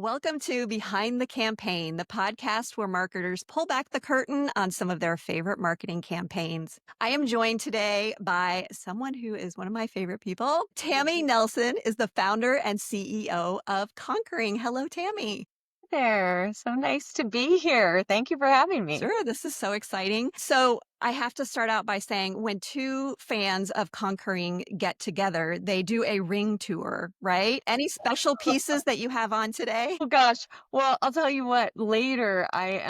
Welcome to Behind the Campaign, the podcast where marketers pull back the curtain on some of their favorite marketing campaigns. I am joined today by someone who is one of my favorite people. Tammy Nelson is the founder and CEO of Conquering. Hello, Tammy. There. So nice to be here. Thank you for having me. Sure, this is so exciting. So, I have to start out by saying when two fans of Conquering get together, they do a ring tour, right? Any special pieces that you have on today? Oh gosh. Well, I'll tell you what, later I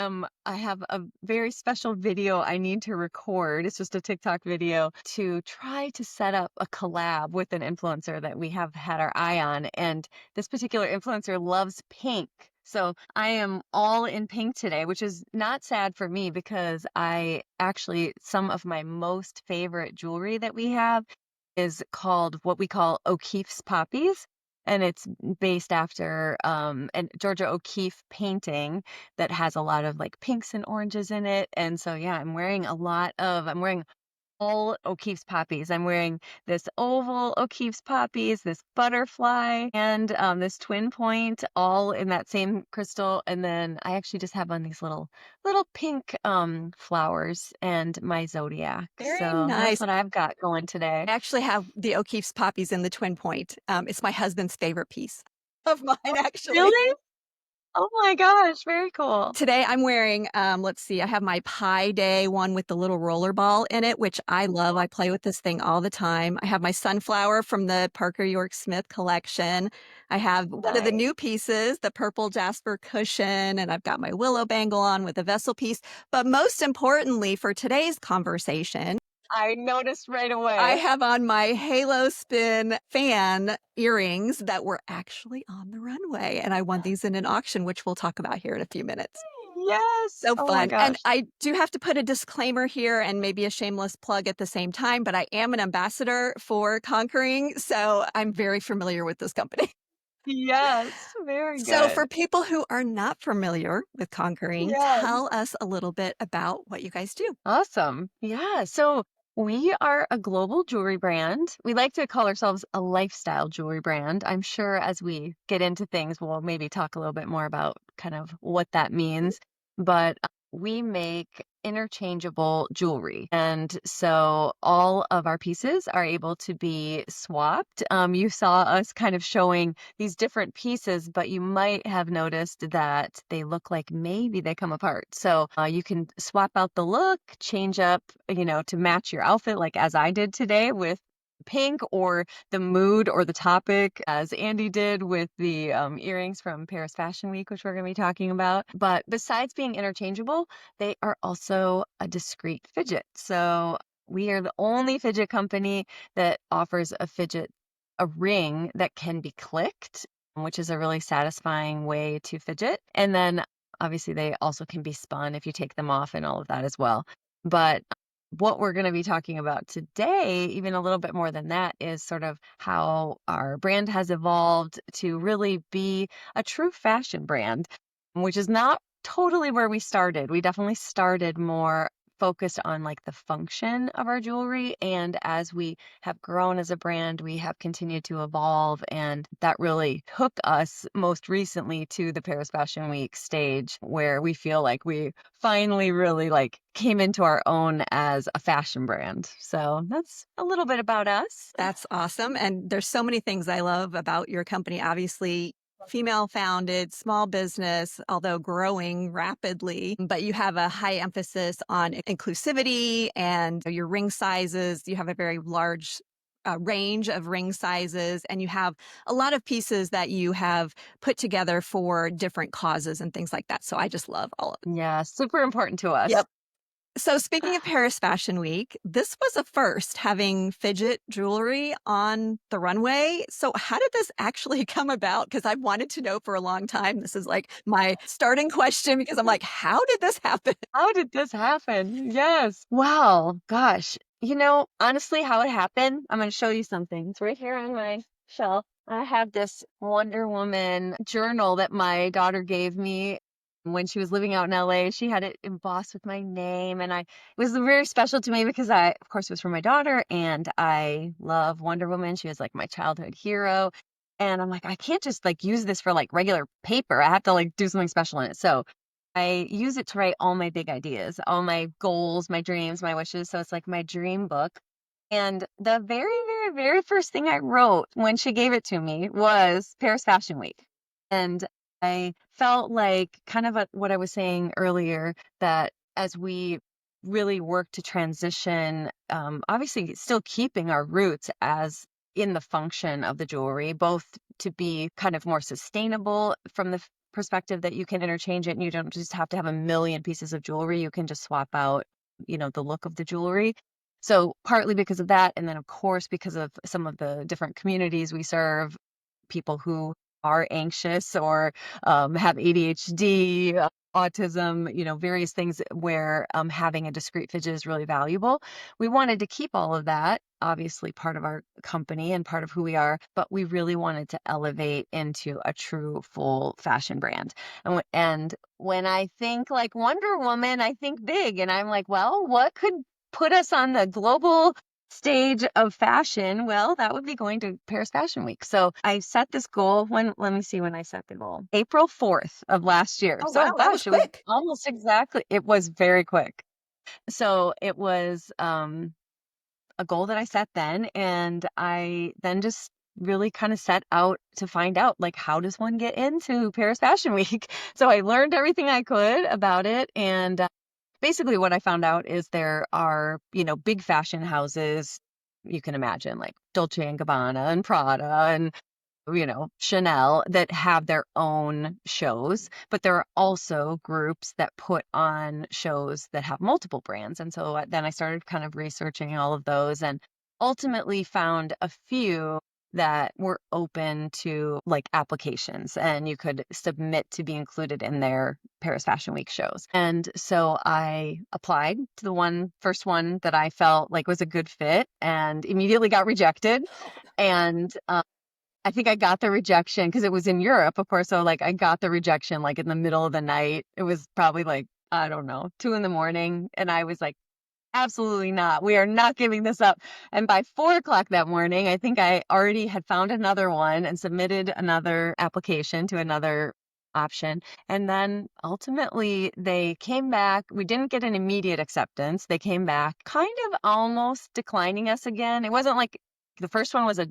have a very special video I need to record. It's just a TikTok video to try to set up a collab with an influencer that we have had our eye on. And this particular influencer loves pink. So I am all in pink today, which is not sad for me because I actually, some of my most favorite jewelry that we have is called what we call O'Keeffe's Poppies. And it's based after an Georgia O'Keeffe painting that has a lot of like pinks and oranges in it. And so, yeah, I'm wearing all O'Keeffe's poppies. I'm wearing this oval O'Keeffe's poppies, this butterfly, and this twin point, all in that same crystal. And then I actually just have on these little pink flowers and my zodiac. Very So that's nice. what I've got going today. I actually have the O'Keeffe's poppies in the twin point. It's my husband's favorite piece of mine, actually. Really? Oh my gosh, very cool. Today I'm wearing, let's see, I have my Pi Day one with the little roller ball in it, which I love. I play with this thing all the time. I have my sunflower from the Parker York Smith collection. I have one of the Nice. new pieces, the purple jasper cushion, and I've got my willow bangle on with a vessel piece. But most importantly for today's conversation, I noticed right I away. have on my Halo Spin fan earrings that were actually on the runway, and I won these in an auction, which we'll talk about here in a few minutes. Yes. So Oh my fun, and gosh. I do have to put a disclaimer here and maybe a shameless plug at the same time, but I am an ambassador for Conquering, so I'm very familiar with this company. Yes. Very So for good. people who are not familiar with Conquering, Yes. tell us a little bit about what you guys do. Awesome. Yeah. So we are a global jewelry brand. We like to call ourselves a lifestyle jewelry brand. I'm sure as we get into things, we'll maybe talk a little bit more about kind of what that means. But we make interchangeable jewelry. And so all of our pieces are able to be swapped. You saw us kind of showing these different pieces, but you might have noticed that they look like maybe they come apart. So you can swap out the look, change up, to match your outfit, like as I did today with pink, or the mood or the topic, as Andi did with the earrings from Paris Fashion Week, which we're going to be talking about. But besides being interchangeable, they are also a discreet fidget. So we are the only fidget company that offers a ring that can be clicked, which is a really satisfying way to fidget. And then obviously they also can be spun if you take them off and all of that as well. But what we're going to be talking about today, even a little bit more than that, is sort of how our brand has evolved to really be a true fashion brand, which is not totally where we started. We definitely started more focused on like the function of our jewelry. And as we have grown as a brand, we have continued to evolve. And that really took us most recently to the Paris Fashion Week stage, where we feel like we finally really like came into our own as a fashion brand. So that's a little bit about us. That's awesome, and there's so many things I love about your company. Obviously, female-founded, small business, although growing rapidly, but you have a high emphasis on inclusivity and your ring sizes. You have a very large range of ring sizes, and you have a lot of pieces that you have put together for different causes and things like that. So I just love all of it. Yeah, super important to Yep. us. So speaking of Paris Fashion Week, this was a first having fidget jewelry on the runway. So how did this actually come about? Because I've wanted to know for a long time. This is like my starting question because I'm like, how did this happen? How did this happen? Yes. Wow. Gosh. Honestly, how it happened, I'm going to show you something. It's right here on my shelf. I have this Wonder Woman journal that my daughter gave me when she was living out in LA. She had it embossed with my name, and it was very special to me because of course, it was for my daughter, and I love Wonder Woman. She was like my childhood hero. And I'm like, I can't just like use this for like regular paper. I have to like do something special in it. So I use it to write all my big ideas, all my goals, my dreams, my wishes. So it's like my dream book. And the very, very, very first thing I wrote when she gave it to me was Paris Fashion Week. And I felt like kind of what I was saying earlier, that as we really work to transition, obviously still keeping our roots as in the function of the jewelry, both to be kind of more sustainable from the perspective that you can interchange it and you don't just have to have a million pieces of jewelry. You can just swap out, the look of the jewelry. So partly because of that, and then of course because of some of the different communities we serve, people who are anxious or have ADHD, autism, various things where having a discreet fidget is really valuable. We wanted to keep all of that, obviously part of our company and part of who we are, but we really wanted to elevate into a true full fashion brand. And when I think like Wonder Woman, I think big, and I'm like, well, what could put us on the global stage of fashion? Well, that would be going to Paris Fashion Week. So I set this goal let me see when I set the goal. April 4th of last year. Oh, So wow, that was gosh, it was quick. almost exactly, it was very quick. So it was a goal that I set then, and I then just really kind of set out to find out like how does one get into Paris Fashion Week. So I learned everything I could about it, and basically what I found out is there are, big fashion houses you can imagine, like Dolce and Gabbana and Prada and Chanel, that have their own shows, but there are also groups that put on shows that have multiple brands. And so then I started kind of researching all of those and ultimately found a few that were open to like applications and you could submit to be included in their Paris Fashion Week shows. And so I applied to the first one that I felt like was a good fit and immediately got rejected. And I think I got the rejection because it was in Europe, of course. So like I got the rejection like in the middle of the night. It was probably like, I don't know, 2 in the morning. And I was like, absolutely not. We are not giving this up. And by 4 o'clock that morning, I think I already had found another one and submitted another application to another option. And then ultimately they came back. We didn't get an immediate acceptance. They came back kind of almost declining us again. It wasn't like the first one was a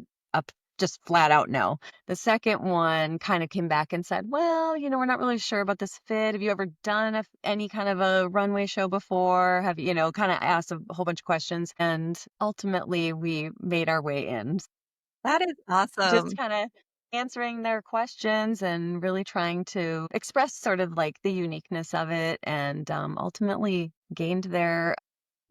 just flat out no. The second one kind of came back and said, well, we're not really sure about this fit. Have you ever done any kind of a runway show before? Have kind of asked a whole bunch of questions. And ultimately, we made our way in. That is Just awesome. kind of answering their questions and really trying to express sort of like the uniqueness of it and ultimately gained their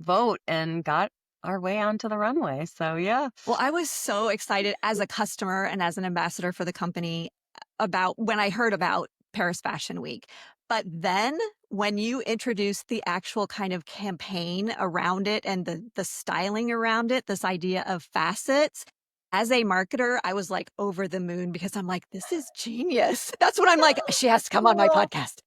vote and got our way onto the runway. So, yeah. Well, I was so excited as a customer and as an ambassador for the company about when I heard about Paris Fashion Week. But then when you introduced the actual kind of campaign around it and the styling around it, this idea of facets, as a marketer, I was like over the moon because I'm like, this is genius. That's what I'm like. She has to come on my Oh, podcast.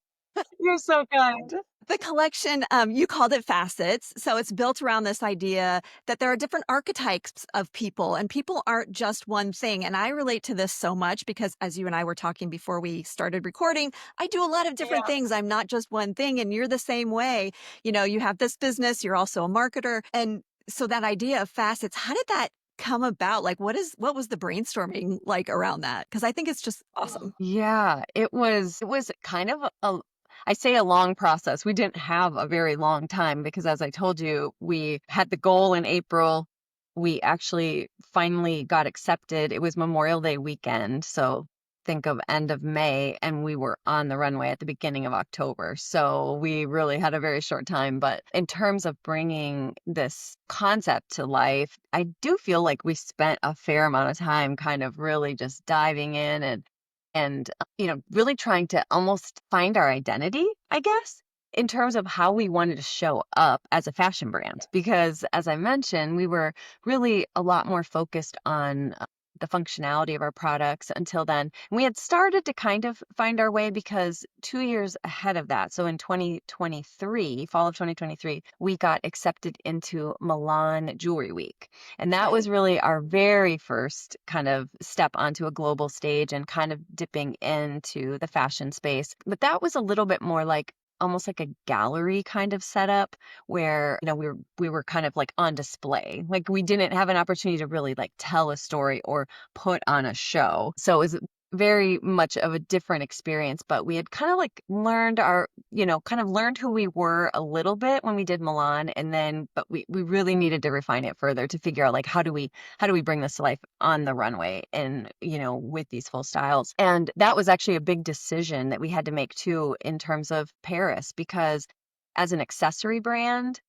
you're so kind. The collection, you called it Facets. So it's built around this idea that there are different archetypes of people, and people aren't just one thing. And I relate to this so much because, as you and I were talking before we started recording, I do a lot of different Yeah. things. I'm not just one thing, and you're the same way. You have this business, you're also a marketer. And so that idea of facets, how did that come about? Like, what was the brainstorming like around that? Because I think it's just awesome. Yeah, it was kind of I say a long process. We didn't have a very long time because as I told you, we had the goal in April. We actually finally got accepted. It was Memorial Day weekend, so think of end of May, and we were on the runway at the beginning of October. So we really had a very short time, but in terms of bringing this concept to life, I do feel like we spent a fair amount of time kind of really just diving in and really trying to almost find our identity, I guess, in terms of how we wanted to show up as a fashion brand. Because as I mentioned, we were really a lot more focused on the functionality of our products until then. We had started to kind of find our way because 2 years ahead of that, so in 2023, fall of 2023, we got accepted into Milan Jewelry Week. And that Okay. was really our very first kind of step onto a global stage and kind of dipping into the fashion space. But that was a little bit more like almost like a gallery kind of setup where, we were kind of like on display. Like we didn't have an opportunity to really like tell a story or put on a show. So it was very much of a different experience, but we had kind of like learned kind of learned who we were a little bit when we did Milan. And then, but we really needed to refine it further to figure out like, how do we bring this to life on the runway and, with these full styles. And that was actually a big decision that we had to make too in terms of Paris, because as an accessory brand,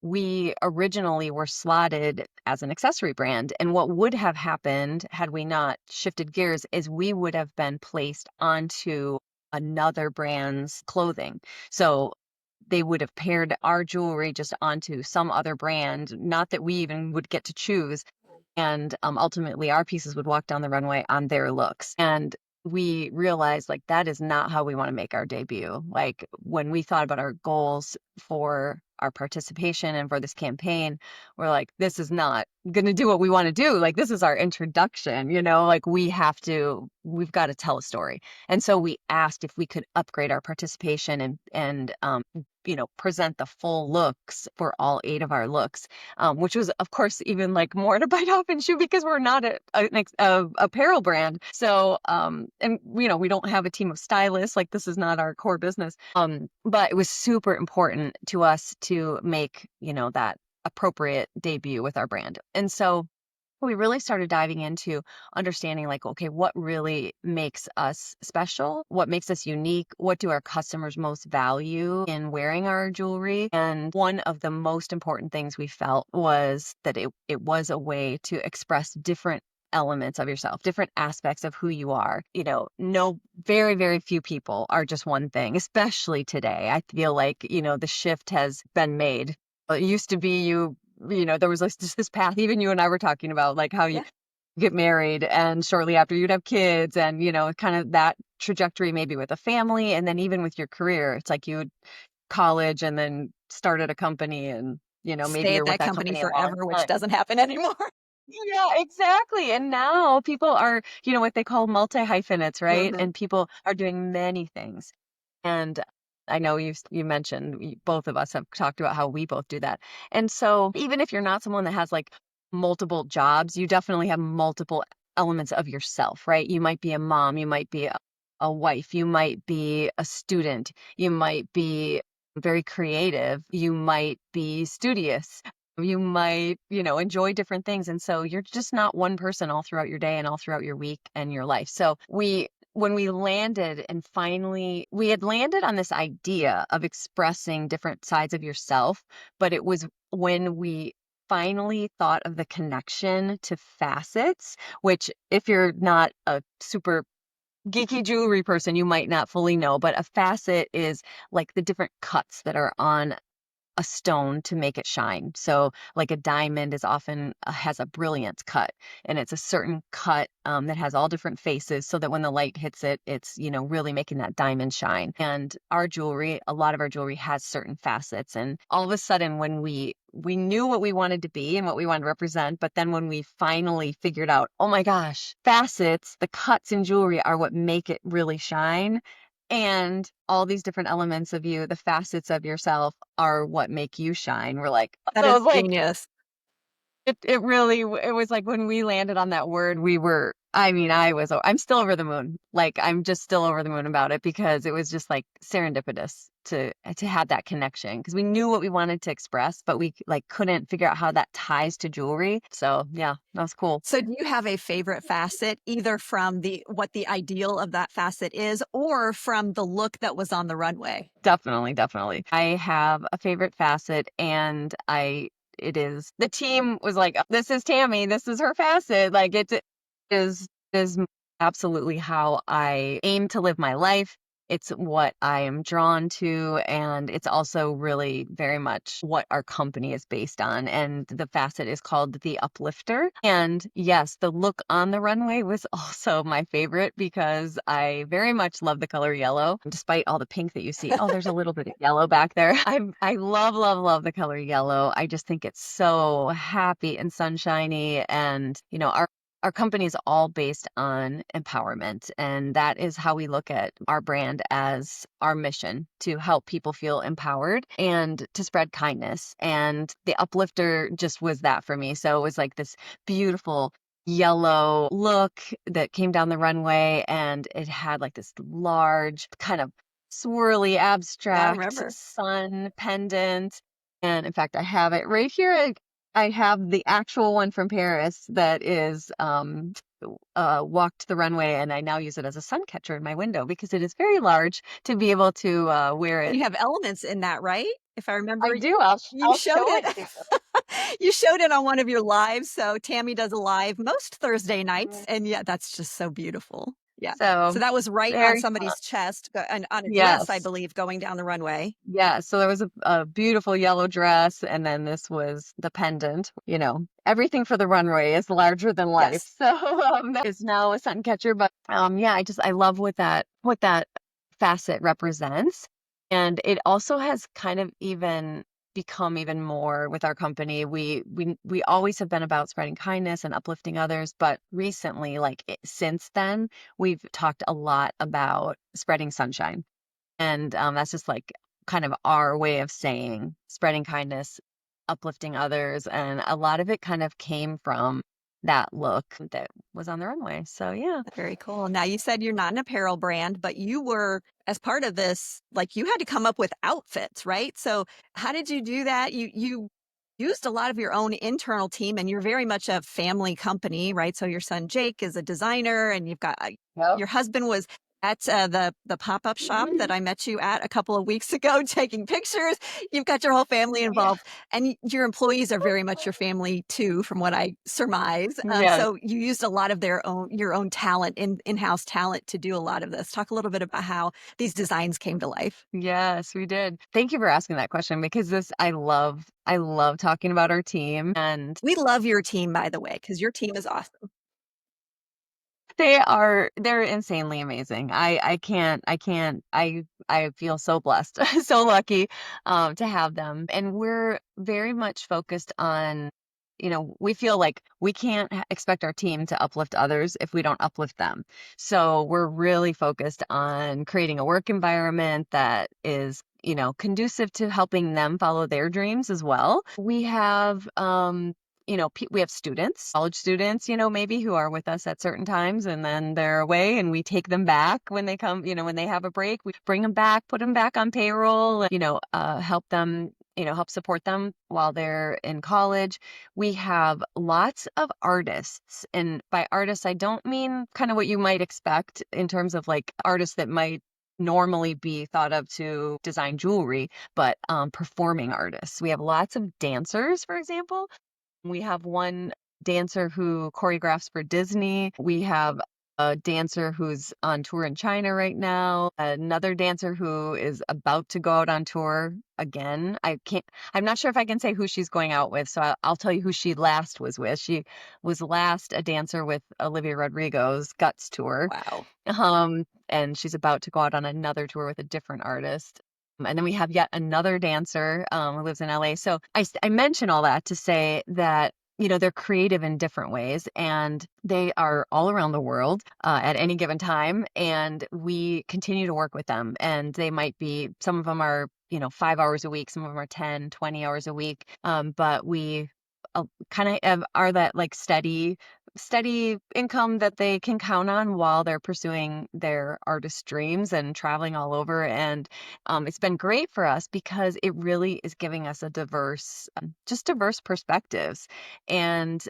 we originally were slotted as an accessory brand. And what would have happened had we not shifted gears is we would have been placed onto another brand's clothing. So they would have paired our jewelry just onto some other brand, not that we even would get to choose. And ultimately, our pieces would walk down the runway on their looks. And we realized like that is not how we want to make our debut. Like when we thought about our goals for our participation and for this campaign, we're like, this is not going to do what we want to do. Like this is our introduction, like we've got to tell a story. And so we asked if we could upgrade our participation and present the full looks for all 8 of our looks, which was, of course, even like more to bite off and chew because we're not a apparel brand. So, and we don't have a team of stylists. Like this is not our core business. But it was super important to us to make, that appropriate debut with our brand. And so we really started diving into understanding like, okay, what really makes us special? What makes us unique? What do our customers most value in wearing our jewelry? And one of the most important things we felt was that it was a way to express different elements of yourself, different aspects of who you are. No, very, very few people are just one thing, especially today. I feel like, the shift has been made. It used to be there was like just this path, even you and I were talking about like how you Yeah. get married and shortly after you'd have kids and, kind of that trajectory maybe with a family. And then even with your career, it's like you would college and then started a company and, maybe Stay you're at with that that company company a long forever, which time. doesn't happen anymore. Yeah, exactly. And now people are, what they call multi-hyphenates, right? Mhm. And people are doing many things. And I know you mentioned both of us have talked about how we both do that. And so even if you're not someone that has like multiple jobs, you definitely have multiple elements of yourself, right? You might be a mom, you might be a wife, you might be a student, you might be very creative, you might be studious. You might, enjoy different things. And so you're just not one person all throughout your day and all throughout your week and your life. So when we landed and finally we had landed on this idea of expressing different sides of yourself, but it was when we finally thought of the connection to facets, which if you're not a super geeky jewelry person, you might not fully know, but a facet is like the different cuts that are on a stone to make it shine. So, like a diamond is often has a brilliance cut, and it's a certain cut that has all different faces, so that when the light hits it, it's really making that diamond shine. And our jewelry, a lot of our jewelry has certain facets, and all of a sudden, when we knew what we wanted to be and what we wanted to represent, but then when we finally figured out, oh my gosh, facets, the cuts in jewelry are what make it really shine. And all these different elements of you, the facets of yourself are what make you shine. We're like, That so it is was like, genius. it really, it was like when we landed on that word, I'm still over the moon. Like, I'm just still over the moon about it because it was just like serendipitous to have that connection because we knew what we wanted to express, but we like couldn't figure out how that ties to jewelry. So yeah, that was cool. So do you have a favorite facet, either from what the ideal of that facet is or from the look that was on the runway? Definitely, definitely. I have a favorite facet and it is the team was like, this is Tammy, this is her facet. Like it is absolutely how I aim to live my life. It's what I am drawn to, and it's also really very much what our company is based on. And the facet is called the Uplifter. And yes, the look on the runway was also my favorite because I very much love the color yellow, despite all the pink that you see. Oh, there's a little bit of yellow back there. I love, love, love the color yellow. I just think it's so happy and sunshiny. And, our company is all based on empowerment, and that is how we look at our brand as our mission to help people feel empowered and to spread kindness. And the uplifter just was that for me. So it was like this beautiful yellow look that came down the runway, and it had like this large kind of swirly Yeah, I abstract remember. sun pendant. And in fact, I have it right here. I have the actual one from Paris that is walked the runway, and I now use it as a sun catcher in my window because it is very large to be able to wear And it. you have elements in that, right? If I I remember, do. you I'll showed show it. it to You showed it on one of your lives, so Tammy does a live most Thursday nights, you. and yeah, that's just so beautiful. Yeah. So So that was right on very fun. somebody's chest, and on a dress, I Yes. believe, going down the runway. Yeah, so there was a beautiful yellow dress, and then this was the pendant. Everything for the runway is larger than life. Yes. So that is now a sun catcher. But yeah, I love what that facet represents, and it also has kind of even become even more with our company. We always have been about spreading kindness and uplifting others, but recently, like since then, we've talked a lot about spreading sunshine. And that's just like kind of our way of saying spreading kindness, uplifting others. And a lot of it kind of came from that look that was on the runway. So, yeah. Very cool. Now, you said you're not an apparel brand, but you were, as part of this, like, you had to come up with outfits, right? So how did you do that? You used a lot of your own internal team, and you're very much a family company, right? So your son Jake is a designer, and you've got Yep. your husband was at the pop-up shop that I met you at a couple of weeks ago taking pictures. You've got your whole family Yeah. involved. And your employees are very much your family too, from what I surmise. Yes. So you used a lot of your own talent, in-house talent, to do a lot of this. Talk a little bit about how these designs came to life. Yes, we did. Thank you for asking that question because I love talking about our team, and We love your team, by the way, because your team is awesome. they're insanely amazing. I feel so blessed, so lucky to have them. And we're very much focused on, we feel like we can't expect our team to uplift others if we don't uplift them. So we're really focused on creating a work environment that is, conducive to helping them follow their dreams as well. We have we have students, college students, maybe who are with us at certain times and then they're away, and we take them back when they come, when they have a break. We bring them back, put them back on payroll, and, help them, help support them while they're in college. We have lots of artists. And by artists, I don't mean kind of what you might expect in terms of like artists that might normally be thought of to design jewelry, but performing artists. We have lots of dancers, for example. We have one dancer who choreographs for Disney. We have a dancer who's on tour in China right now. Another dancer who is about to go out on tour again. I'm not sure if I can say who she's going out with, so I'll tell you who she last was with. She was last a dancer with Olivia Rodrigo's Guts tour. Wow. And she's about to go out on another tour with a different artist. And then we have yet another dancer who lives in LA. So I mention all that to say that, they're creative in different ways, and they are all around the world at any given time. And we continue to work with them. And they might be, some of them are, 5 hours a week, some of them are 10, 20 hours a week. But we kind of are that like steady income that they can count on while they're pursuing their artist dreams and traveling all over. And it's been great for us because it really is giving us a just diverse perspectives. And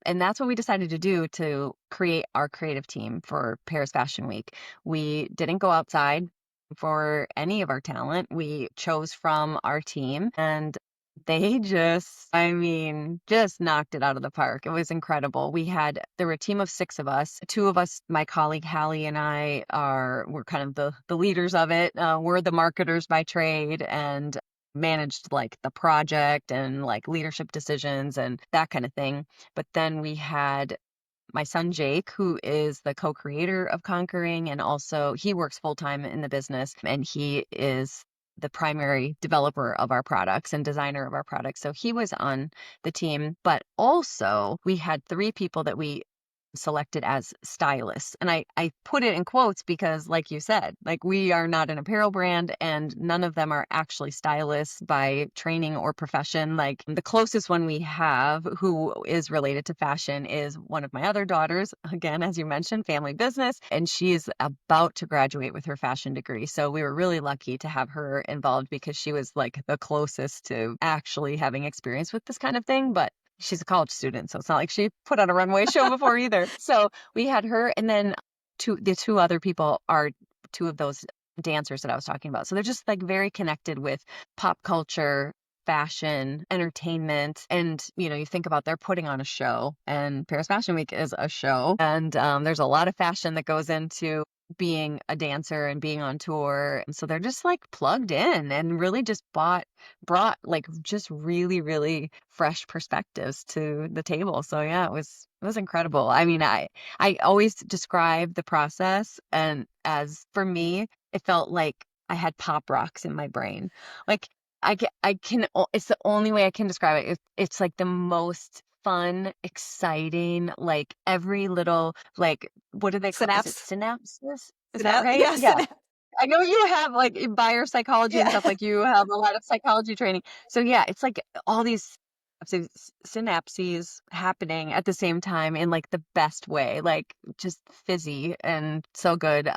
that's what we decided to do to create our creative team for Paris Fashion Week. We didn't go outside for any of our talent. We chose from our team, and They just, I mean, just knocked it out of the park. It was incredible. There were a team of 6 of us. 2 of us, my colleague Hallie and we're kind of the leaders of it. We're the marketers by trade and managed like the project and like leadership decisions and that kind of thing. But then we had my son Jake, who is the co-creator of Conquering, and also he works full time in the business, and he is the primary developer of our products and designer of our products. So he was on the team, but also we had 3 people that we selected as stylists. And I put it in quotes because, like you said, like we are not an apparel brand and none of them are actually stylists by training or profession. Like the closest one we have who is related to fashion is one of my other daughters, again, as you mentioned, family business, and she's about to graduate with her fashion degree. So we were really lucky to have her involved because she was like the closest to actually having experience with this kind of thing. But she's a college student, so it's not like she put on a runway show before either. So we had her, and then the 2 other people are 2 of those dancers that I was talking about. So they're just like very connected with pop culture, fashion, entertainment, and you think about they're putting on a show, and Paris Fashion Week is a show, and there's a lot of fashion that goes into being a dancer and being on tour. And so they're just like plugged in and really just brought like just really, really fresh perspectives to the table. So yeah, it was incredible. I mean, I always describe the process and as for me, it felt like I had pop rocks in my brain. Like it's the only way I can describe it. It's like the most fun, exciting, like every little like what do they call is it Synapse. synapses? Is that Synapse. right? Yeah, Yeah. synapse. I know you have like buyer psychology and stuff, Yeah. like you have a lot of psychology training. So yeah, it's like all these synapses happening at the same time in like the best way, like just fizzy and so good.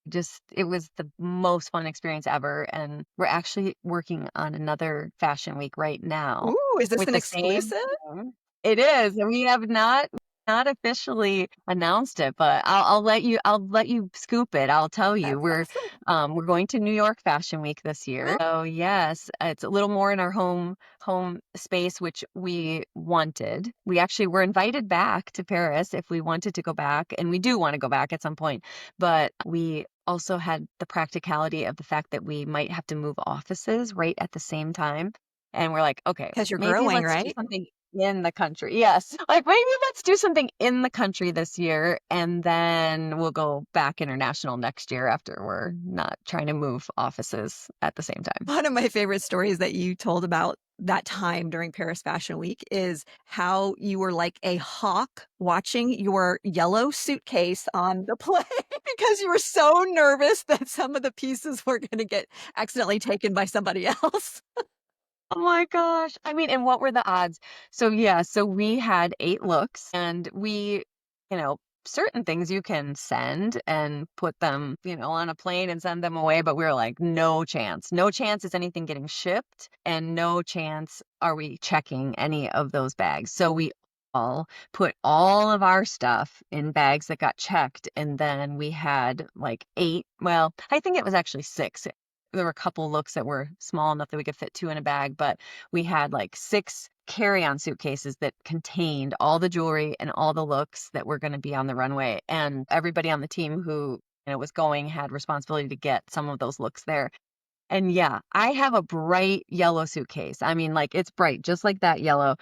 Just it was the most fun experience ever. And we're actually working on another fashion week right now Ooh, is this with an the same exclusive? team. It is, and we have not officially announced it, but I'll let you scoop it. I'll tell you. That's awesome. We're going to New York Fashion Week this year. So yes, it's a little more in our home space, which we wanted. We actually were invited back to Paris if we wanted to go back, and we do want to go back at some point. But we also had the practicality of the fact that we might have to move offices right at the same time. And we're like, okay, 'Cause you're maybe growing, let's do right? something in the country. Yes. Like maybe let's do something in the country this year and then we'll go back international next year after we're not trying to move offices at the same time. One of my favorite stories that you told about that time during Paris Fashion Week is how you were like a hawk watching your yellow suitcase on the plane because you were so nervous that some of the pieces were gonna get accidentally taken by somebody else. Oh my gosh. I mean, and what were the odds? So yeah, so we had 8 looks and you know, certain things you can send and put them, on a plane and send them away, but we were like, no chance. No chance is anything getting shipped and no chance are we checking any of those bags. So we all put all of our stuff in bags that got checked and then we had like 8, well, I think it was actually 6. There were a couple looks that were small enough that we could fit 2 in a bag, but we had like 6 carry-on suitcases that contained all the jewelry and all the looks that were going to be on the runway. And everybody on the team who was going had responsibility to get some of those looks there. And yeah, I have a bright yellow suitcase. I mean, like it's bright, just like that yellow.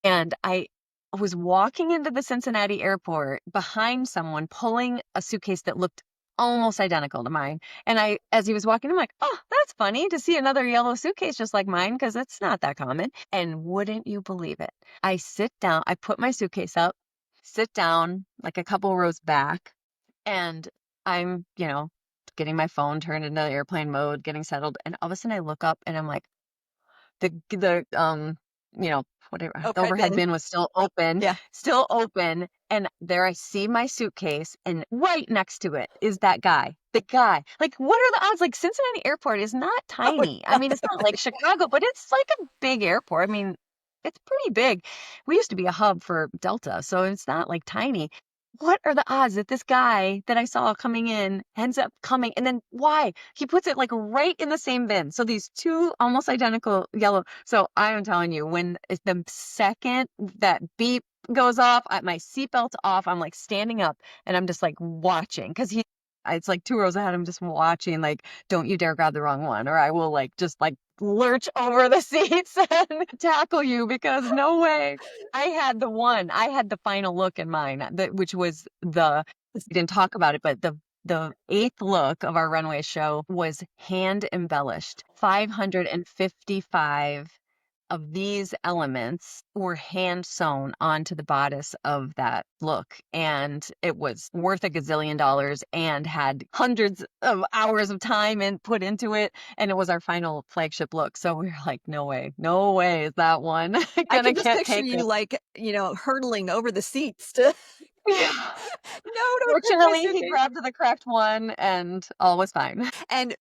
And I was walking into the Cincinnati airport behind someone pulling a suitcase that looked almost identical to mine. And as he was walking, I'm like, oh, that's funny to see another yellow suitcase just like mine because it's not that common. And wouldn't you believe it? I sit down, I put my suitcase up, sit down like a couple rows back, and I'm, getting my phone turned into airplane mode, getting settled. And all of a sudden I look up and I'm like, the you know, whatever, the Overhead overhead bin. bin was Yeah. still open, and there I see my suitcase, and right next to it is that guy. The guy. Like, what are the odds? Like, Cincinnati Airport is not Oh, tiny. I no. mean, it's not like Chicago, but it's like a big airport. I mean, it's pretty big. We used to be a hub for Delta, so it's not like tiny. what are the odds that this guy that I saw coming in ends up coming and then why? He puts it like right in the same bin. So these two almost identical yellow. So I am telling you, when the second that beep goes off, my seatbelt's off, I'm like standing up and I'm just like watching because it's like 2 rows ahead. I'm just watching, like, don't you dare grab the wrong one, or I will like just like lurch over the seats and tackle you because no way. I had the final look in mind, which was we didn't talk about it, but the eighth look of our runway show was hand embellished. 555 of these elements were hand sewn onto the bodice of that look. And it was worth a gazillion dollars and had hundreds of hours of time and put into it. And it was our final flagship look. So we were like, no way is that one I gonna can just can't picture take you it. like, hurdling over the seats to Yeah. no, don't touch my Fortunately, he suitcase. grabbed the correct one and all was fine. And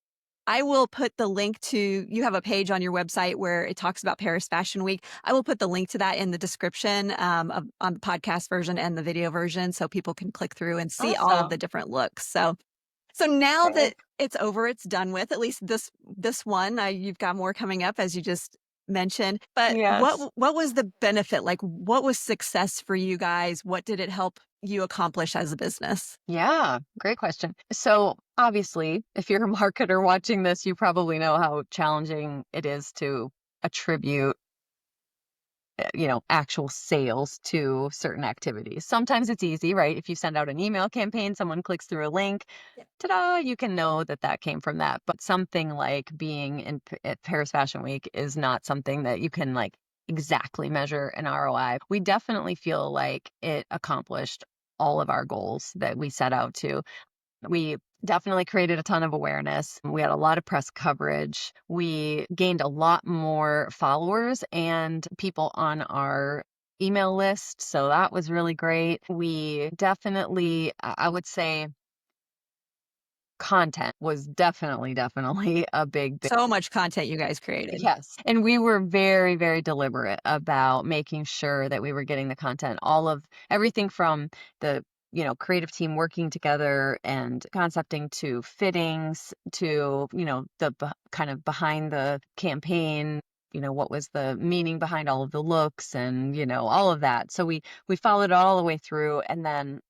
I will put the link to you have a page on your website where it talks about Paris Fashion Week. I will put the link to that in the description on the podcast version and the video version so people can click through and see all of the Awesome. different looks. So now that Thanks. it's over, it's done with, at least this one, you've got more coming up as you just mentioned. But Yes. what was the benefit? Like, what was success for you guys? What did it help you accomplish as a business? Yeah, great question. So, obviously, if you're a marketer watching this, you probably know how challenging it is to attribute, actual sales to certain activities. Sometimes it's easy, right? If you send out an email campaign, someone clicks through a link, ta-da, you can know that that came from that. But something like being at Paris Fashion Week is not something that you can like exactly measure an ROI. We definitely feel like it accomplished all of our goals that we set out to. We definitely created a ton of awareness. We had a lot of press coverage. We gained a lot more followers and people on our email list. So that was really great. We definitely, I would say, content was definitely a big. So much content you guys created. Yes. And we were very, very deliberate about making sure that we were getting the content, all of everything from the, creative team working together and concepting to fittings to, kind of behind the campaign, what was the meaning behind all of the looks and, all of that. So we followed it all the way through and then,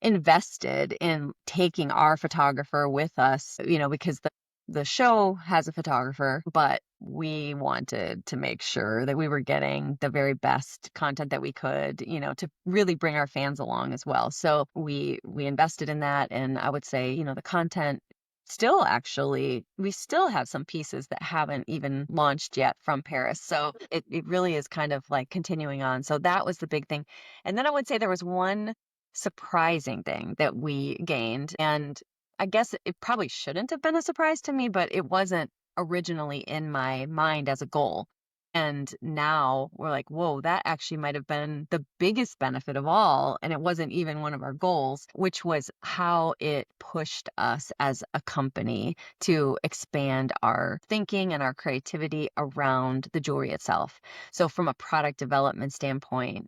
invested in taking our photographer with us, because the show has a photographer, but we wanted to make sure that we were getting the very best content that we could, to really bring our fans along as well. So we invested in that, and I would say, the content still actually we still have some pieces that haven't even launched yet from Paris. So it really is kind of like continuing on. So that was the big thing. And then I would say there was one surprising thing that we gained, and I guess it probably shouldn't have been a surprise to me, but it wasn't originally in my mind as a goal. And now we're like, whoa, that actually might have been the biggest benefit of all. And it wasn't even one of our goals, which was how it pushed us as a company to expand our thinking and our creativity around the jewelry itself. So, from a product development standpoint,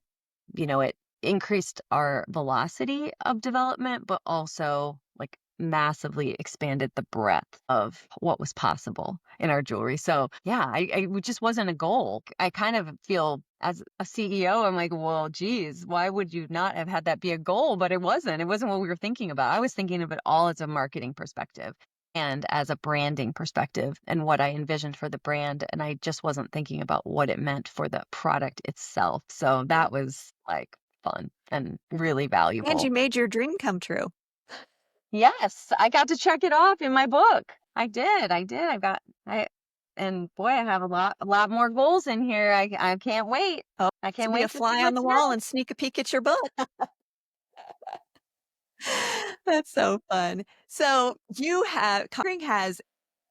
it increased our velocity of development, but also like massively expanded the breadth of what was possible in our jewelry. So yeah, it just wasn't a goal. I kind of feel as a CEO, I'm like, well, geez, why would you not have had that be a goal? But it wasn't. It wasn't what we were thinking about. I was thinking of it all as a marketing perspective and as a branding perspective and what I envisioned for the brand. And I just wasn't thinking about what it meant for the product itself. So that was like fun and really And valuable. you made your dream come true. Yes, I got to check it off in my book. I did. I and boy, I have a lot more goals in here. I can't wait. Oh, I to can't be a wait to see fly on the what's wall and next. sneak a peek at your book. That's so fun. So you have Conjuring has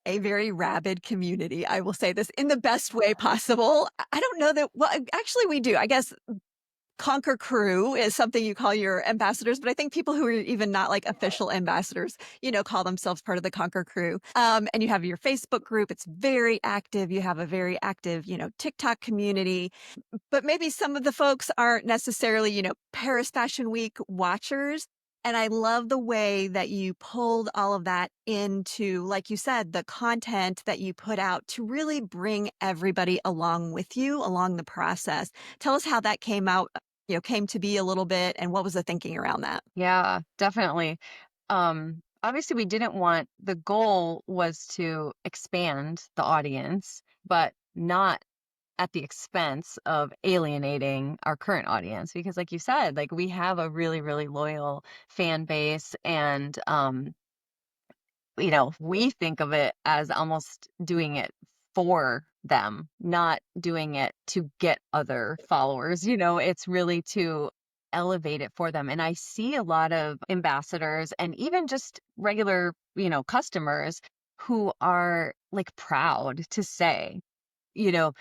a very rabid community. I will say this in the best way possible. I don't know that, well, actually we do. I guess Conquer Crew is something you call your ambassadors, but I think people who are even not like official ambassadors, call themselves part of the Conquer Crew. And you have your Facebook group, it's very active. You have a very active, TikTok community, but maybe some of the folks aren't necessarily, Paris Fashion Week watchers. And I love the way that you pulled all of that into, like you said, the content that you put out to really bring everybody along with you along the process. Tell us how that came out, came to be a little bit, and what was the thinking around that? Yeah, definitely. Obviously, we didn't want the goal was to expand the audience, but not at the expense of alienating our current audience. Because, like you said, like we have a really, really loyal fan base, and we think of it as almost doing it for them, not doing it to get other followers. It's really to elevate it for them. And I see a lot of ambassadors and even just regular, customers who are like proud to say, you know,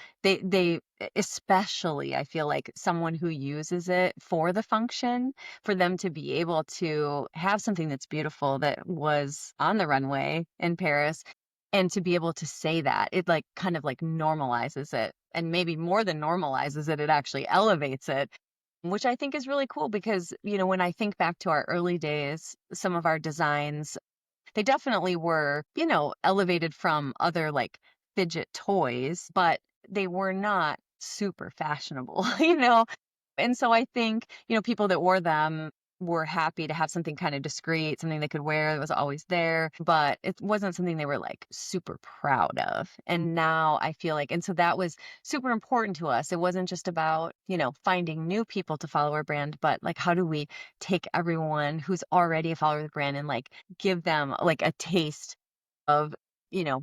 especially I feel like someone who uses it for the function, for them to be able to have something that's beautiful that was on the runway in Paris, and to be able to say that, it like kind of like normalizes it. And maybe more than normalizes it, it actually elevates it, which I think is really cool because, when I think back to our early days, some of our designs, they definitely were, elevated from other like fidget toys, but they were not super fashionable, And so I think, people that wore them were happy to have something kind of discreet, something they could wear that was always there, but it wasn't something they were like super proud of. And now I feel like, and so that was super important to us. It wasn't just about, finding new people to follow our brand, but like, how do we take everyone who's already a follower of the brand and like give them like a taste of,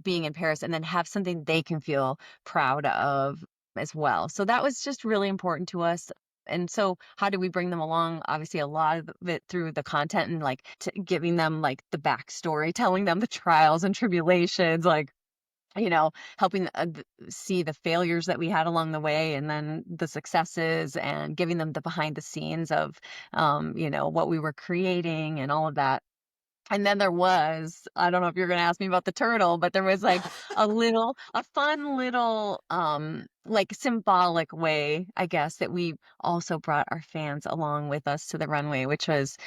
being in Paris, and then have something they can feel proud of as well. So that was just really important to us. And so how do we bring them along? Obviously, a lot of it through the content and like giving them like the backstory, telling them the trials and tribulations, like, helping see the failures that we had along the way, and then the successes, and giving them the behind the scenes of, what we were creating and all of that. And then there was, I don't know if you're gonna ask me about the turtle, but there was like a fun little, like symbolic way, I guess, that we also brought our fans along with us to the runway, which was,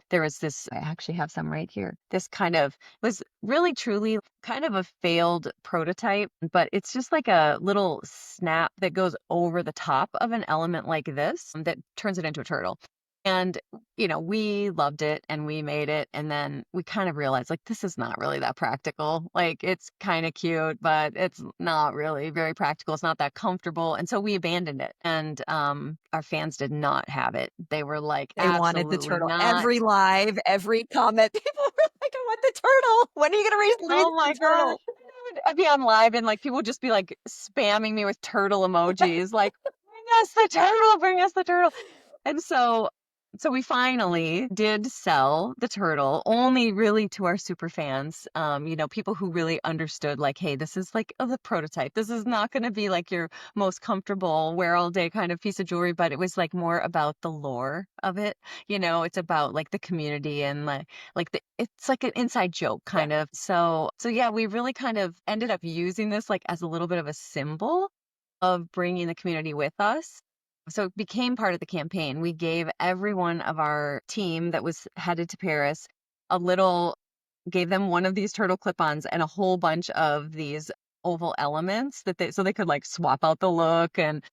there was this, I actually have some right here. This kind of was really truly kind of a failed prototype, but it's just like a little snap that goes over the top of an element like this that turns it into a turtle. And we loved it and we made it. And then we kind of realized like, this is not really that practical. Like, it's kind of cute, but it's not really very practical. It's not that comfortable. And so we abandoned it. And our fans did not have it. They were like, They wanted the absolutely turtle. not. Every live, every comment, people were like, "I want the turtle. When are you gonna release Oh the my gosh. turtle?" I'd be on live and like people would just be like spamming me with turtle emojis, like, bring us the turtle, bring us the turtle. And so we finally did sell the turtle, only really to our super fans, people who really understood like, hey, this is like the prototype. This is not going to be like your most comfortable wear all day kind of piece of jewelry, but it was like more about the lore of it. It's about like the community and like it's like an inside joke Yeah. kind of. So yeah, we really kind of ended up using this like as a little bit of a symbol of bringing the community with us. So it became part of the campaign. We gave every one of our team that was headed to Paris a little, gave them one of these turtle clip-ons and a whole bunch of these oval elements so they could like swap out the look, and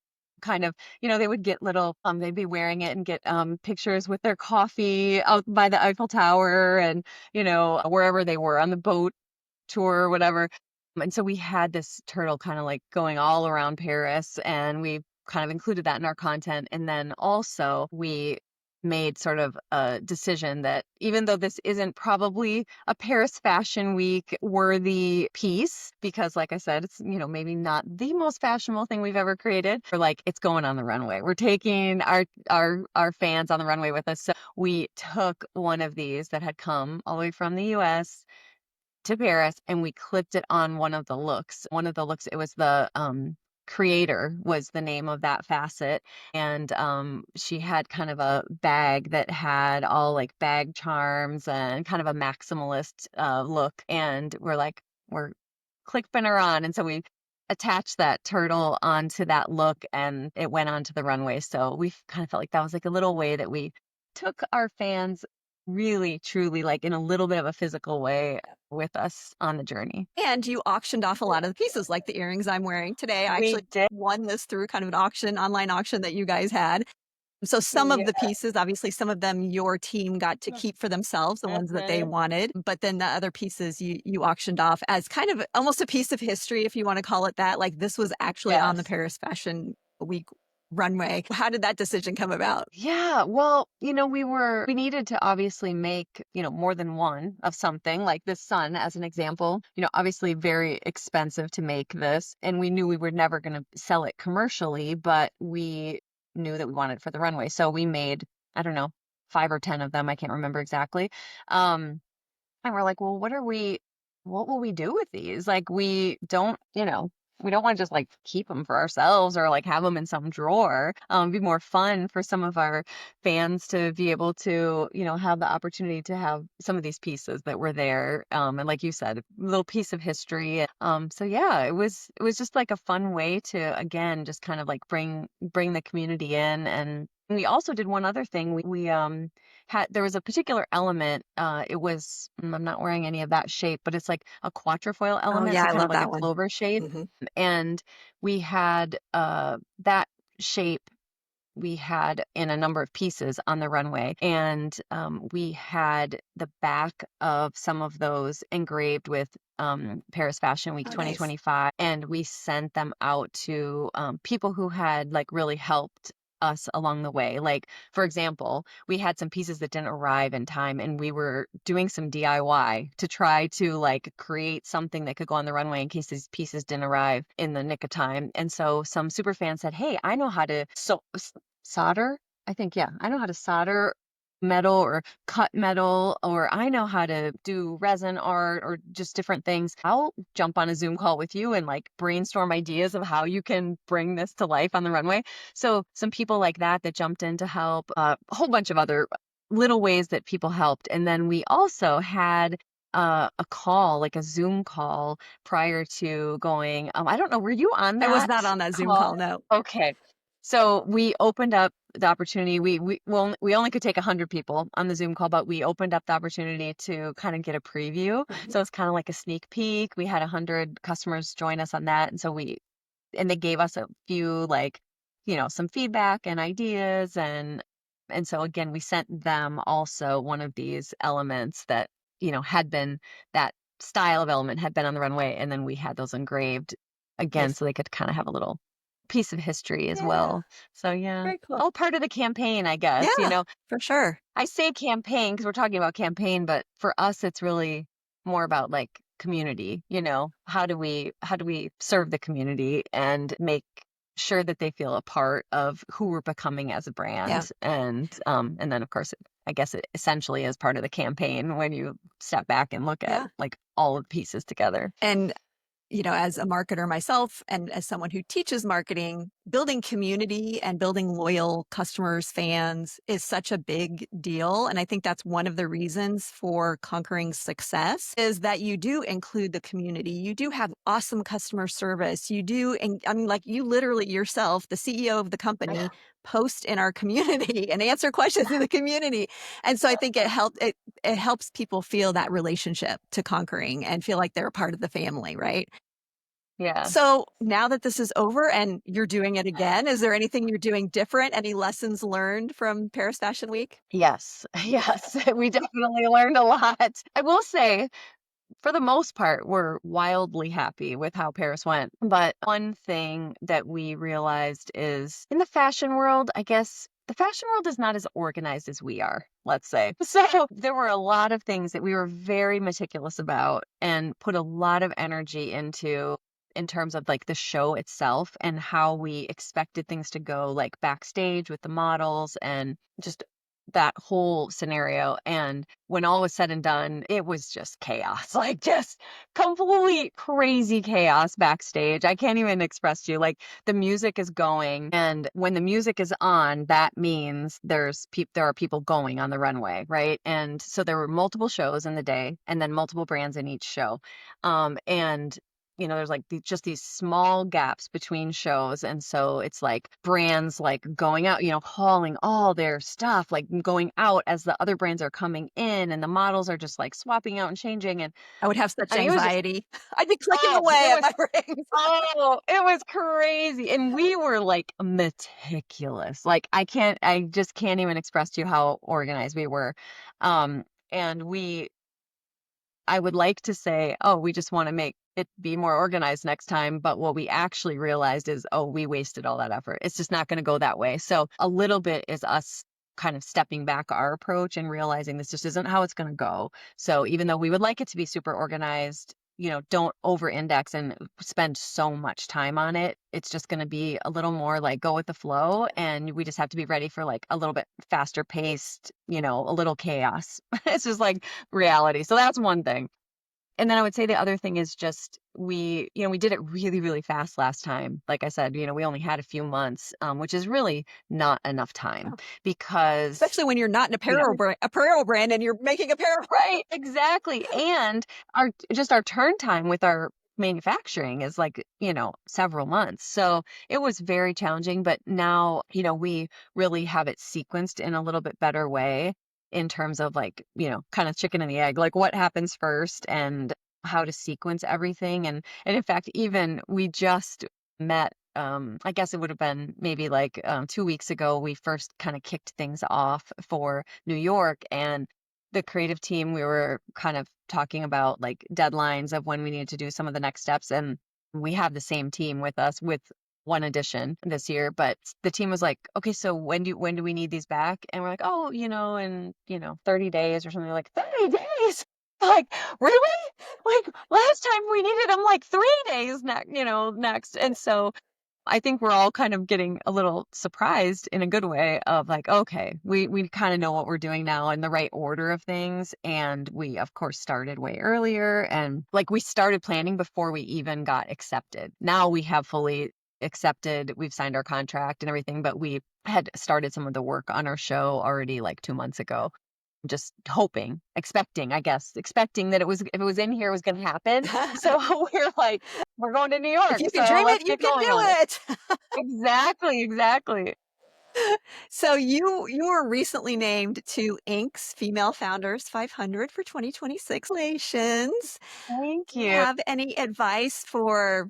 kind of, they would get little, they'd be wearing it and get pictures with their coffee out by the Eiffel Tower, and wherever they were on the boat tour or whatever. And so we had this turtle kind of like going all around Paris, and we kind of included that in our content. And then also we made sort of a decision that even though this isn't probably a Paris Fashion Week worthy piece, because like I said, it's, maybe not the most fashionable thing we've ever created, or like it's going on the runway. We're taking our fans on the runway with us. So we took one of these that had come all the way from the US to Paris, and we clipped it on one of the looks. One of the looks, it was the Creator was the name of that facet, and she had kind of a bag that had all like bag charms and kind of a maximalist look, and we're clipping her on, and so we attached that turtle onto that look, and it went onto the runway. So we kind of felt like that was like a little way that we took our fans really truly like in a little bit of a physical way with us on the journey. And you auctioned off a lot of the pieces, like the earrings I'm wearing today. I We actually did. won this through kind of an auction, online auction that you guys had. So some of Yeah. the pieces, obviously some of them your team got to keep for themselves, the ones that they Mhm. wanted, but then the other pieces you auctioned off as kind of almost a piece of history, if you want to call it that. Like this was actually on the Yes. Paris Fashion Week runway. How did that decision come about? Yeah, well, we needed to obviously make, more than one of something, like this sun as an example. Obviously very expensive to make this, and we knew we were never going to sell it commercially, but we knew that we wanted it for the runway. So we made, I don't know, 5 or 10 of them, I can't remember exactly. Um and we're like, well, what will we do with these? Like, we don't want to just like keep them for ourselves or like have them in some drawer. It'd be more fun for some of our fans to be able to, have the opportunity to have some of these pieces that were there. And like you said, a little piece of history. So yeah, it was just like a fun way to, again, just kind of like bring the community in. And we also did one other thing. We had there was a particular element. It was I'm not wearing any of that shape, but it's like a quatrefoil Oh element, yeah, so I kind of love like a that one. clover shape. Hmm. And we had that shape we had in a number of pieces on the runway. And we had the back of some of those engraved with Paris Fashion Week Oh, nice. 2025. And we sent them out to people who had like really helped us along the way. Like, for example, we had some pieces that didn't arrive in time, and we were doing some DIY to try to like create something that could go on the runway in case these pieces didn't arrive in the nick of time. And so some super fans said, "Hey, I know how to solder. I think, yeah, I know how to solder metal or cut metal, or I know how to do resin art or just different things. I'll jump on a Zoom call with you and like brainstorm ideas of how you can bring this to life on the runway." So some people like that jumped in to help, a whole bunch of other little ways that people helped. And then we also had a call, like a Zoom call prior to going. I don't know, were you on I was that not on that Zoom call? call, no. Okay. So we opened up the opportunity. We only could take 100 people on the Zoom call, but we opened up the opportunity to kind of get a preview. Mhm. So it's kind of like a sneak peek. We had 100 customers join us on that, and so they gave us a few like, some feedback and ideas, and so again, we sent them also one of these elements that, had been that style of element had been on the runway, and then we had those engraved again Nice. so they could kind of have a little piece of history as Yeah, well. So yeah, very cool. all part of the campaign, I guess. Yeah, for sure. I say campaign because we're talking about campaign, but for us, it's really more about like community. How do we serve the community and make sure that they feel a part of who we're becoming as a Yeah, brand, and then of course, I guess it essentially is part of the campaign when you step back and look at yeah. like all of the pieces together. And as a marketer myself and as someone who teaches marketing, building community and building loyal customers, fans is such a big deal. And I think that's one of the reasons for conquering success is that you do include the community. You do have awesome customer service. You do, and I mean, like you literally yourself, the CEO of the company, post in our community and answer questions in the community. And so I think it helps people feel that relationship to conquering and feel like they're a part of the family, right? Yeah. So now that this is over and you're doing it again, is there anything you're doing different? Any lessons learned from Paris Fashion Week? Yes. Yes. We definitely learned a lot. I will say, for the most part, we're wildly happy with how Paris went. But one thing that we realized is in the fashion world, I guess the fashion world is not as organized as we are, let's say. So there were a lot of things that we were very meticulous about and put a lot of energy into in terms of like the show itself and how we expected things to go like backstage with the models and just that whole scenario. And when all was said and done, it was just chaos, like just complete crazy chaos backstage. I can't even express to you. Like the music is going, and when the music is on, that means there are people going on the runway, right? And so there were multiple shows in the day, and then multiple brands in each show. And there's like just these small gaps between shows. And so it's like brands like going out, hauling all their stuff, like going out as the other brands are coming in, and the models are just like swapping out and changing. And I would have such I mean, it was just, anxiety. I'd be clicking oh, away at my rings. it was crazy. And we were like meticulous. Like I just can't even express to you how organized we were. And I would like to say, "Oh, we just wanna make it be more organized next time," but what we actually realized is, "Oh, we wasted all that effort. It's just not gonna go that way." So, a little bit is us kind of stepping back our approach and realizing this just isn't how it's gonna go. So, even though we would like it to be super organized, don't over-index and spend so much time on it. It's just gonna be a little more like go with the flow, and we just have to be ready for, like, a little bit faster paced, a little chaos. It's just like reality. So that's one thing. And then I would say the other thing is just we did it really, really fast last time. Like I said, we only had a few months, which is really not enough time because, Especially when you're not an you know, apparel brand and you're making apparel. right, exactly. And our turn time with our manufacturing is like, several months. So it was very challenging, but now, we really have it sequenced in a little bit better way in terms of like, kind of chicken and the egg, like what happens first and how to sequence everything. And in fact, even we just met, I guess it would have been maybe like 2 weeks ago, we first kind of kicked things off for New York. And the creative team, we were kind of talking about like deadlines of when we needed to do some of the next steps. And we have the same team with us with one addition this year, but the team was like, okay, so when do we need these back? And we're like, oh, in 30 days or something. Like 30 days. Like, really? Like last time we needed them like 3 days next. And so I think we're all kind of getting a little surprised in a good way of like, okay, we kind of know what we're doing now in the right order of things. And we of course started way earlier, and like we started planning before we even got accepted. Now we have fully accepted, we've signed our contract and everything, but we had started some of the work on our show already like 2 months ago. Just hoping, expecting, I guess, expecting that if it was in here, it was gonna happen. So we're like, "We're going to New If York, you can so dream let's it, you get can going do on it." it. Exactly, exactly. So you were recently named to Inc.'s Female Founders 500 for 2026. Congratulations. Thank Do you you. have any advice for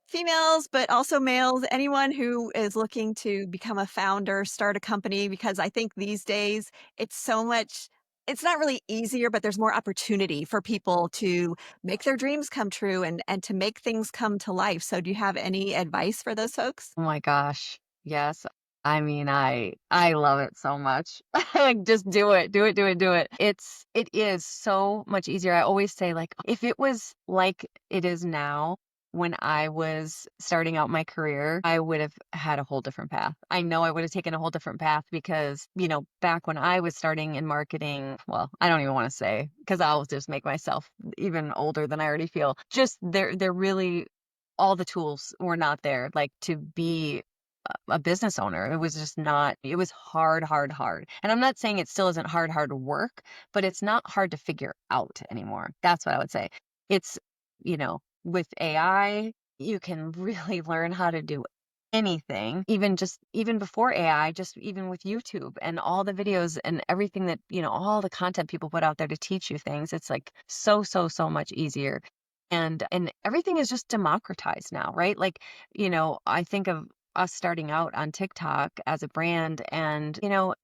females, but also males, anyone who is looking to become a founder, start a company? Because I think these days it's so much, it's not really easier, but there's more opportunity for people to make their dreams come true and to make things come to life. So do you have any advice for those folks? Oh my gosh. Yes. I mean, I love it so much. Like just do it. Do it, do it, do it. It is so much easier. I always say like if it was like it is now when I was starting out my career, I would have had a whole different path. I know I would have taken a whole different path because, back when I was starting in marketing, well, I don't even want to say because I'll just make myself even older than I already feel. Just they're really all the tools were not there, like, to be a business owner. It was just not it was hard, hard, hard. And I'm not saying it still isn't hard, hard work, but it's not hard to figure out anymore. That's what I would say. It's, with AI, you can really learn how to do anything, even before AI, just even with YouTube and all the videos and everything that, all the content people put out there to teach you things. It's like so, so, so much easier. And everything is just democratized now, right? Like, I think of us starting out on TikTok as a brand, and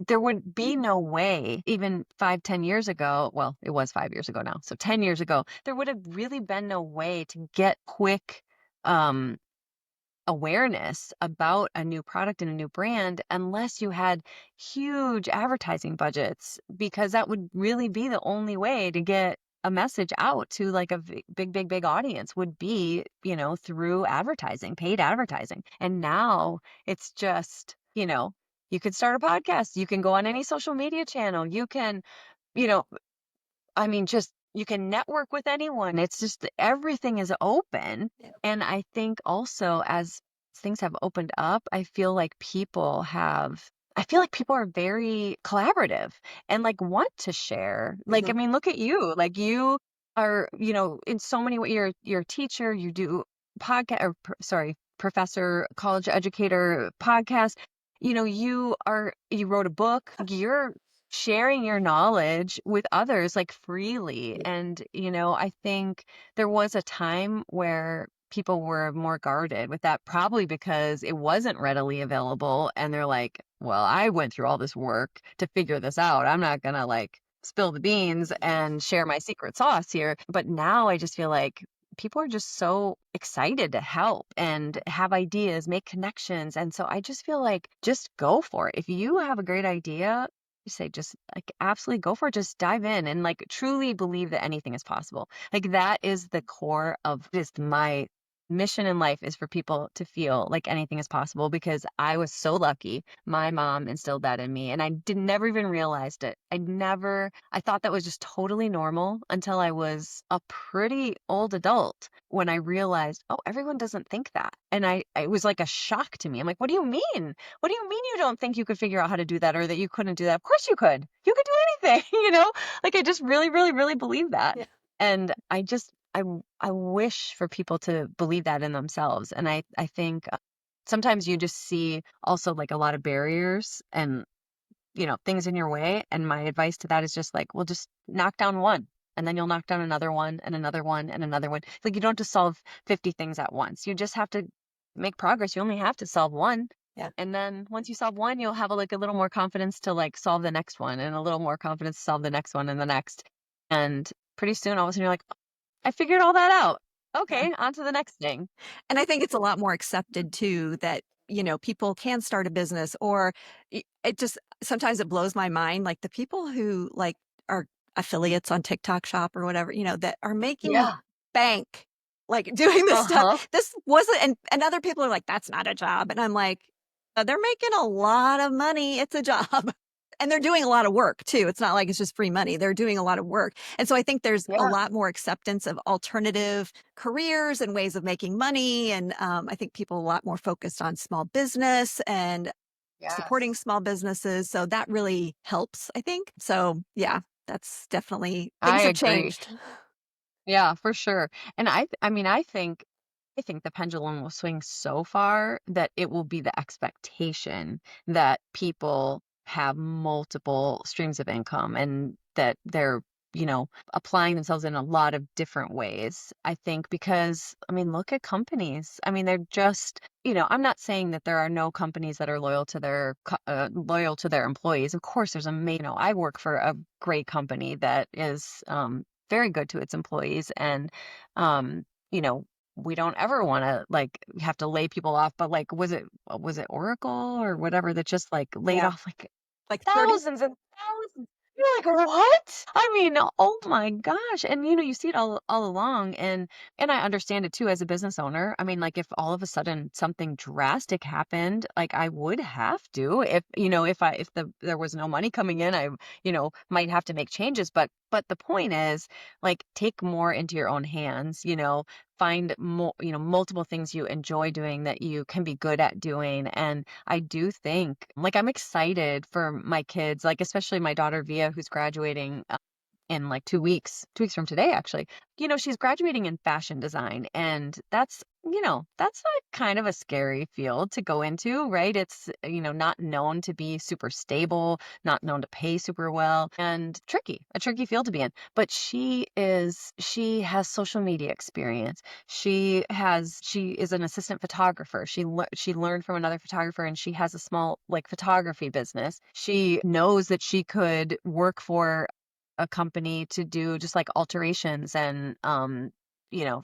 there would be no way even 5, 10 years ago. Well, it was 5 years ago now, so 10 years ago there would have really been no way to get quick um awareness about a new product and a new brand unless you had huge advertising budgets, because that would really be the only way to get a message out to like a big, big, big audience would be, through advertising, paid advertising. And now it's just, You could start a podcast. You can go on any social media channel. You can, you know, I mean, just you can network with anyone. It's just that everything is open. Yeah. And I think also as things have opened up, I feel like people are very collaborative and like want to share. Like, I Mhm. mean, look at you. Like you are, in so many ways, you're a teacher, you do podcast or sorry, professor, college educator, podcast. You wrote a book. You're sharing your knowledge with others like freely. Yeah. And, I think there was a time where people were more guarded with that, probably because it wasn't readily available. And they're like, well, I went through all this work to figure this out. I'm not going to like spill the beans and share my secret sauce here. But now I just feel like people are just so excited to help and have ideas, make connections. And so I just feel like just go for it. If you have a great idea, you say just like absolutely go for it. Just dive in and like truly believe that anything is possible. Like that is the core of just my mission in life is for people to feel like anything is possible because I was so lucky. My mom instilled that in me and I did never even realized it. I thought that was just totally normal until I was a pretty old adult when I realized, oh, everyone doesn't think that. And it was like a shock to me. I'm like, what do you mean? What do you mean you don't think you could figure out how to do that or that you couldn't do that? Of course you could. You could do anything, Like I just really, really, really believe that. Yeah. And I wish for people to believe that in themselves. And I think sometimes you just see also like a lot of barriers and things in your way. And my advice to that is just like, well, just knock down one and then you'll knock down another one and another one and another one. Like you don't have to solve 50 things at once. You just have to make progress. You only have to solve one. Yeah. And then once you solve one, you'll have like a little more confidence to like solve the next one and a little more confidence to solve the next one and the next. And pretty soon all of a sudden you're like, I figured all that out. Yeah. Okay, on to the next thing. And I think it's a lot more accepted too that, people can start a business or it just sometimes it blows my mind like the people who like are affiliates on TikTok Shop or whatever, that are making Yeah. bank like doing this stuff. Uh-huh. This wasn't and other people are like that's not a job and I'm like they're making a lot of money. It's a job. And they're doing a lot of work too. It's not like it's just free money. They're doing a lot of work. And so I think there's a Yeah. lot more acceptance of alternative careers and ways of making money. And I think people are a lot more focused on small business and supporting Yes. small businesses. So that really helps, I think. So yeah, that's definitely I things have agree. changed. Yeah, for sure. And I mean, I think the pendulum will swing so far that it will be the expectation that people have multiple streams of income and that they're, applying themselves in a lot of different ways. I think because, I mean, look at companies. I mean, they're just, I'm not saying that there are no companies that are loyal to their employees. Of course, there's I work for a great company that is very good to its employees and, um, you know, we don't ever wanna, like, have to lay people off, but, like, was it Oracle or whatever that just, like, laid Yeah. off, like, Like 30. thousands and thousands? You're like, "What?" I mean, oh my gosh, and, you see it all along, and I understand it too as a business owner. I mean, like, if all of a sudden something drastic happened, like, I would have to if there was no money coming in, I, might have to make changes, but the point is, like, take more into your own hands, find more, multiple things you enjoy doing that you can be good at doing. And I do think, like, I'm excited for my kids, like, especially my daughter Via, who's graduating in like 2 weeks from today, actually. She's graduating in fashion design, and that's a kind of a scary field to go into, right? It's, not known to be super stable, not known to pay super well, and a tricky field to be in. But she has social media experience. She is an assistant photographer. She learned from another photographer and she has a small like photography business. She knows that she could work for a company to do just like alterations and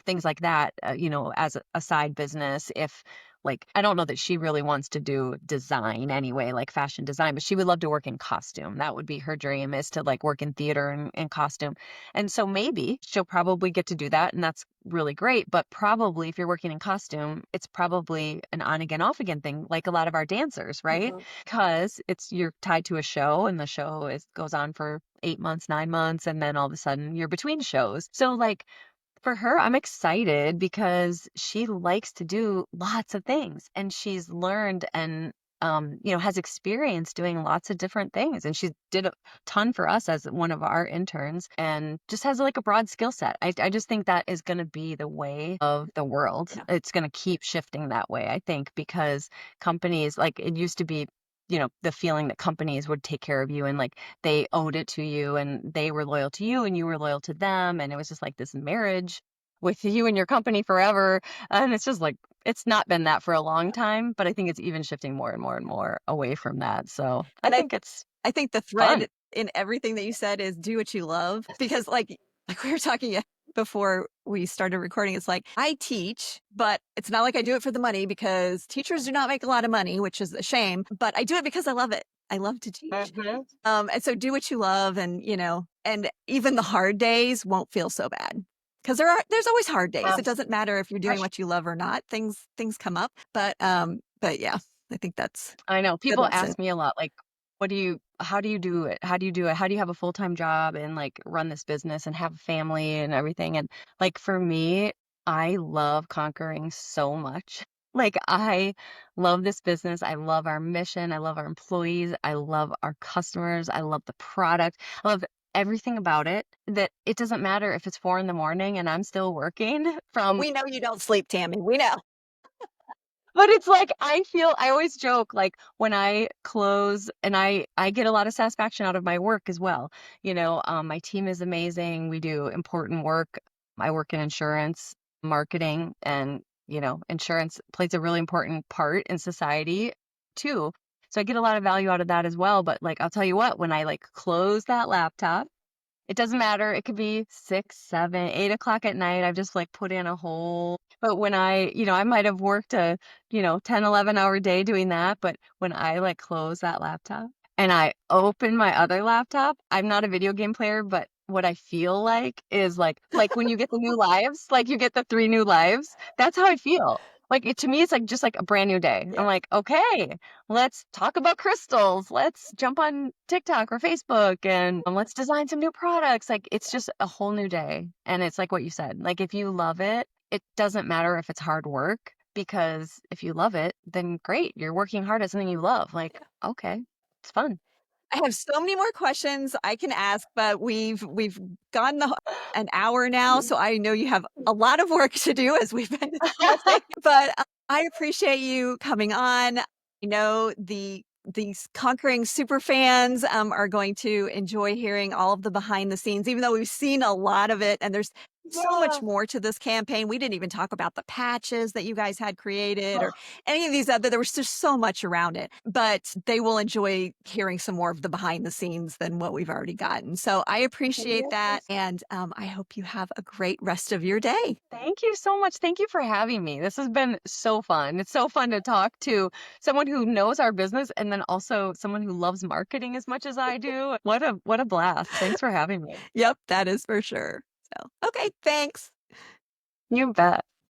things like that, as a side business if like, I don't know that she really wants to do design anyway, like fashion design, but she would love to work in costume. That would be her dream, is to like work in theater and costume. And so maybe she'll probably get to do that. And that's really great. But probably if you're working in costume, it's probably an on again, off again thing, like a lot of our dancers, right? Mhm. Because you're tied to a show, and the show goes on for 8 months, 9 months, and then all of a sudden you're between shows. So like, for her, I'm excited because she likes to do lots of things, and she's learned and has experience doing lots of different things. And she did a ton for us as one of our interns, and just has like a broad skill set. I just think that is going to be the way of the world. Yeah. It's going to keep shifting that way, I think, because companies, like, it used to be, the feeling that companies would take care of you, and like they owed it to you, and they were loyal to you and you were loyal to them, and it was just like this marriage with you and your company forever. And it's just like, it's not been that for a long time, but I think it's even shifting more and more and more away from that. So I And think it's I think the fun. thread in everything that you said is do what you love because like we were talking before we started recording, it's like I teach, but it's not like I do it for the money because teachers do not make a lot of money, which is a shame, but I do it because I love it. I love to teach. Mhm. And so do what you love and and even the hard days won't feel so bad. Because there's always hard days. It Abs- doesn't matter if you're doing what you love or not. Things come up. But yeah, I think that's I know a good people lesson. ask me a lot, like, how do you do it? How do you do it? How do you have a full-time job and like run this business and have a family and everything? And like, for me, I love conquering so much. Like, I love this business. I love our mission. I love our employees. I love our customers. I love the product. I love everything about it, that it doesn't matter if it's 4 in the morning and I'm still working from. We know you don't sleep, Tammy. We know. But it's like, I always joke, like, when I close, and I get a lot of satisfaction out of my work as well. My team is amazing. We do important work. I work in insurance, marketing, and, insurance plays a really important part in society too. So I get a lot of value out of that as well. But like, I'll tell you what, when I like close that laptop, it doesn't matter. It could be 6, 7, 8 o'clock at night. I've just like put in a whole, but when I might have worked a, 10, 11 hour day doing that. But when I like close that laptop and I open my other laptop, I'm not a video game player, but what I feel like is like when you get the new lives, like you get the 3 new lives, that's how I feel. Like, to me, it's like just like a brand new day. I'm Yeah. like, okay, let's talk about crystals. Let's jump on TikTok or Facebook, and let's design some new products. Like, it's just a whole new day. And it's like what you said. Like, if you love it, it doesn't matter if it's hard work, because if you love it, then great. You're working hard at something you love. Like, okay, it's fun. I have so many more questions I can ask, but we've gone an hour now, so I know you have a lot of work to do as we've been discussing. But I appreciate you coming on. I know these conquering super fans are going to enjoy hearing all of the behind the scenes, even though we've seen a lot of it. And there's so much Yeah. more to this campaign. We didn't even talk about the patches that you guys had created or any of these other, there was just so much around it, but they will enjoy hearing some more of the behind the scenes than what we've already gotten. So I appreciate that. Yes. And I hope you have a great rest of your day. Thank you so much. Thank you for having me. This has been so fun. It's so fun to talk to someone who knows our business, and then also someone who loves marketing as much as I do. What a blast. Thanks for having me. Yep, that is for sure. So, okay, thanks. You bet.